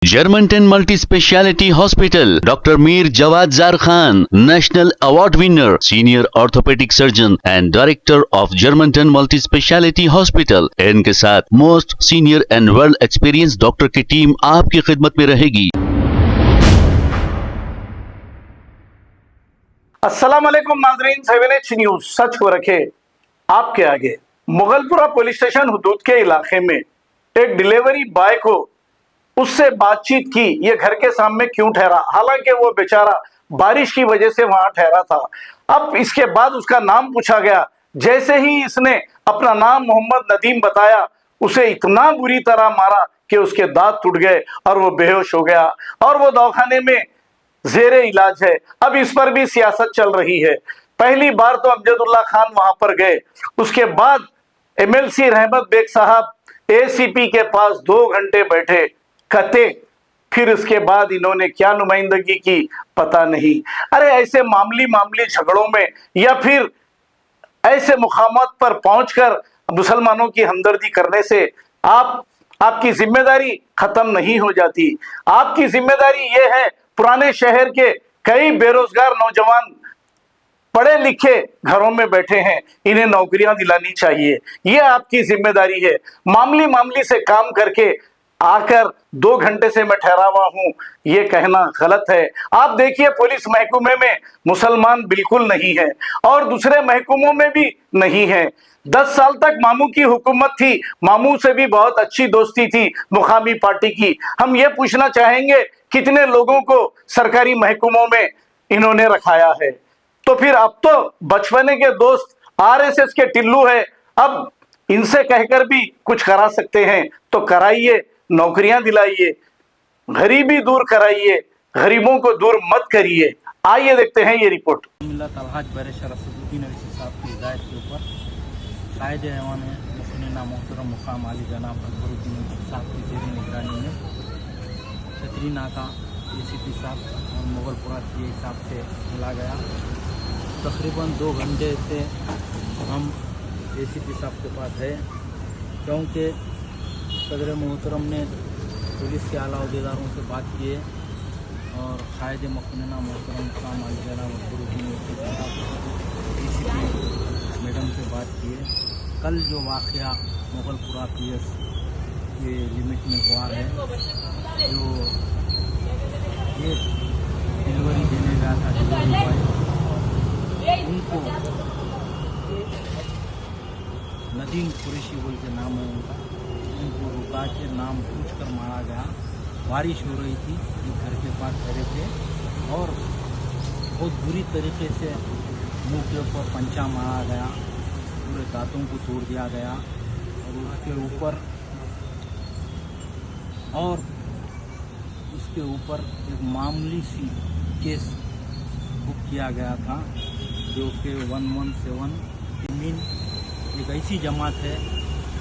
Germanton multi speciality hospital, doctor Mir Jawad Jar Khan, national award winner, senior orthopaedic surgeon and director of Germanten multi speciality hospital. इनके साथ most senior and world experience doctor की team आपकी खिदमत में रहेगी। अस्सलाम वालेकुम नाज़रीन, 7H न्यूज सच को रखे आपके आगे। मुगलपुरा पुलिस स्टेशन हुदूद के इलाके में एक डिलीवरी बॉय को उससे बातचीत की, ये घर के सामने क्यों ठहरा, हालांकि वो बेचारा बारिश की वजह से वहां ठहरा था। अब इसके बाद उसका नाम पूछा गया। जैसे ही इसने अपना नाम मोहम्मद नदीम बताया, उसे इतना बुरी तरह मारा कि उसके दांत टूट गए और वो बेहोश हो गया और वो दवाखाने में जेरे इलाज है। अब इस पर भी सियासत चल रही है। पहली बार तो अमजदुल्ला खान वहां पर गए, उसके बाद MLC रहमत बेग साहब ACP के पास 2 घंटे बैठे कते, फिर उसके बाद इन्होंने क्या नुमाइंदगी की पता नहीं। अरे ऐसे मामूली झगड़ों में या फिर ऐसे मुकामात पर पहुंचकर मुसलमानों की हमदर्दी करने से आपकी जिम्मेदारी खत्म नहीं हो जाती। आपकी जिम्मेदारी यह है, पुराने शहर के कई बेरोजगार नौजवान पढ़े लिखे घरों में बैठे हैं, इन्हें नौकरियां दिलानी चाहिए, यह आपकी जिम्मेदारी है। मामूली से काम करके आकर 2 घंटे से मैं ठहरा हुआ हूं, यह कहना गलत है। आप देखिए, पुलिस महकमे में मुसलमान बिल्कुल नहीं है और दूसरे महकमों में भी नहीं है। 10 साल तक मामू की हुकूमत थी, मामू से भी बहुत अच्छी दोस्ती थी मुकामी पार्टी की। हम ये पूछना चाहेंगे कितने लोगों को सरकारी महकमों में इन्होंने रखाया है। तो फिर अब तो बचपने के दोस्त RSS के टिल्लू है, अब इनसे कहकर भी कुछ करा सकते हैं तो कराइए, नौकरियां दिलाइए, गरीबी दूर कराइए, गरीबों को दूर मत करिए। आइए देखते हैं ये रिपोर्ट। हिदायत के ऊपर कायदे ऐवान मुखनिना मोहतरम मुकाम आली जनाब अकबरुद्दीन साहब की जेर निगरानी में छतरी नाका ACP साहब और मुगलपुरा CI साहब से मिला गया। तकरीबन 2 घंटे से हम ACP साहब के पास है, क्योंकि सदर मोहतरम ने पुलिस के आला अहदेदारों से बात किए और कायदे मुखनिना मोहतरम मुकाम आली जनाब अकबरुद्दीन ACP मैडम से बात किए। कल जो वाक़या मुगलपुरा PS के लिमिट में हुआ है, जो ये डिलीवरी देने गया था डिलीवरी बॉय, उनको नदीम कुरैशी बोल के नाम है उनका, उनको रुका के नाम पूछ कर मारा गया। बारिश हो रही थी, ये घर के पास खड़े थे और बहुत बुरी तरीके से मुंह के ऊपर पंचा मारा गया, पूरे दांतों को तोड़ दिया गया और उसके ऊपर एक मामूली सी केस बुक किया गया था, जो कि 117 मीन एक ऐसी जमात है,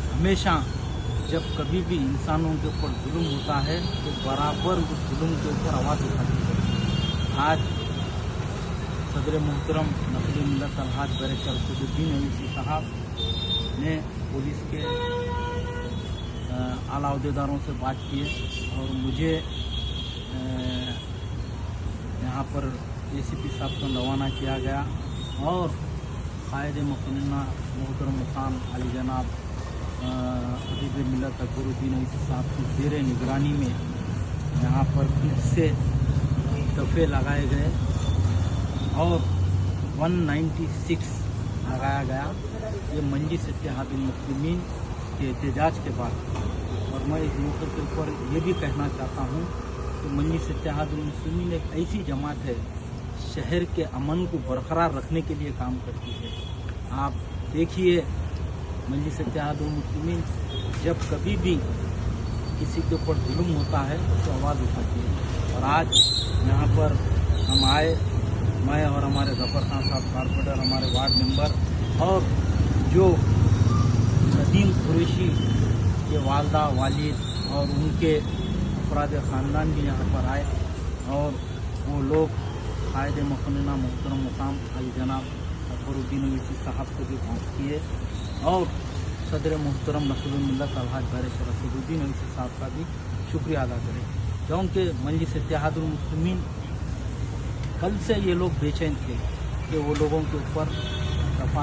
हमेशा जब कभी भी इंसानों के ऊपर जुल्म होता है तो बराबर उस जुल्म के ऊपर आवाज़ उठाती है। आज सदर मोहतरम नकली मिलत अलहाज बैरिस्टर असदुद्दीन अवीसी साहब ने पुलिस के आला अहदेदारों से बात की और मुझे यहाँ पर ACP साहब को रवाना किया गया और कायदे मुखनिना मोहतरम मुकाम आली जनाब हबीब मिलत अकबरुद्दीन अवीसी साहब की ज़ेर निगरानी में यहाँ पर फिर से दफ़े लगाए गए और 196 लगाया गया। ये मजलिस इत्तेहादुल मुस्लिमीन के एहतजाज के बाद, और मैं इस मौके के ऊपर ये भी कहना चाहता हूँ कि मजलिस इत्तेहादुल मुस्लिमीन एक ऐसी जमात है, शहर के अमन को बरकरार रखने के लिए काम करती है। आप देखिए, मजलिस इत्तेहादुल मुस्लिमीन जब कभी भी किसी के ऊपर जुल्म होता है तो आवाज़ उठाती है। और आज यहाँ पर हम आए, मैं और हमारे ज़फ़र खान साहब कारपोरेटर, हमारे वार्ड मेंबर और जो नदीम कुरैशी के वालदा वालिद और उनके अफराद ख़ानदान भी यहाँ पर आए और वो लोग कायदे मुखनिना मोहतरम मुकाम आली जनाब अकबरुद्दीन अवीसी साहब को भी बात किए और सदर मोहतरम नक़ीब मिल्लत अलहाज बैरिस्टर असदुद्दीन अवीसी साहब का भी शुक्रिया अदा करें। जो उनके मजलिस इत्तेहादुल मुस्लिमीन कल से ये लोग बेचैन थे कि वो लोगों के ऊपर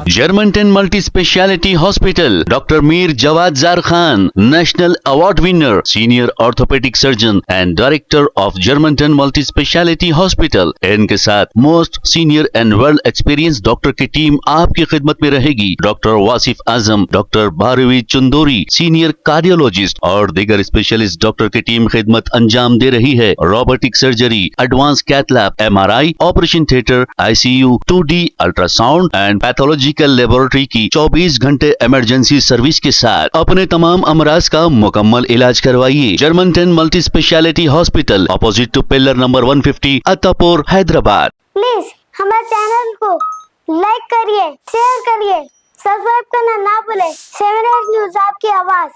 Germantown Multi Speciality Hospital, Dr. Mir Jawad Zar Khan, National Award winner, Senior Orthopedic Surgeon and Director of Germantown Multi Speciality Hospital. इनके साथ most senior and world experience doctor की टीम आपकी खिदमत में रहेगी. Doctor Wasif Azam, doctor Bharvi Chandori, senior cardiologist और दीगर specialist doctor की टीम खिदमत अंजाम दे रही है. Robotic surgery, advance cath lab, MRI, operation theatre, ICU, 2D ultrasound and pathological laboratory की 24 घंटे इमरजेंसी सर्विस के साथ अपने तमाम अमराज का मुकम्मल इलाज करवाइए. Germanten multi speciality hospital, opposite to pillar number 150, Attapur, Hyderabad. Please हमारे चैनल को लाइक करिए, शेयर करिए, सब्सक्राइब करना ना भूले. 7 न्यूज़ आपकी आवाज.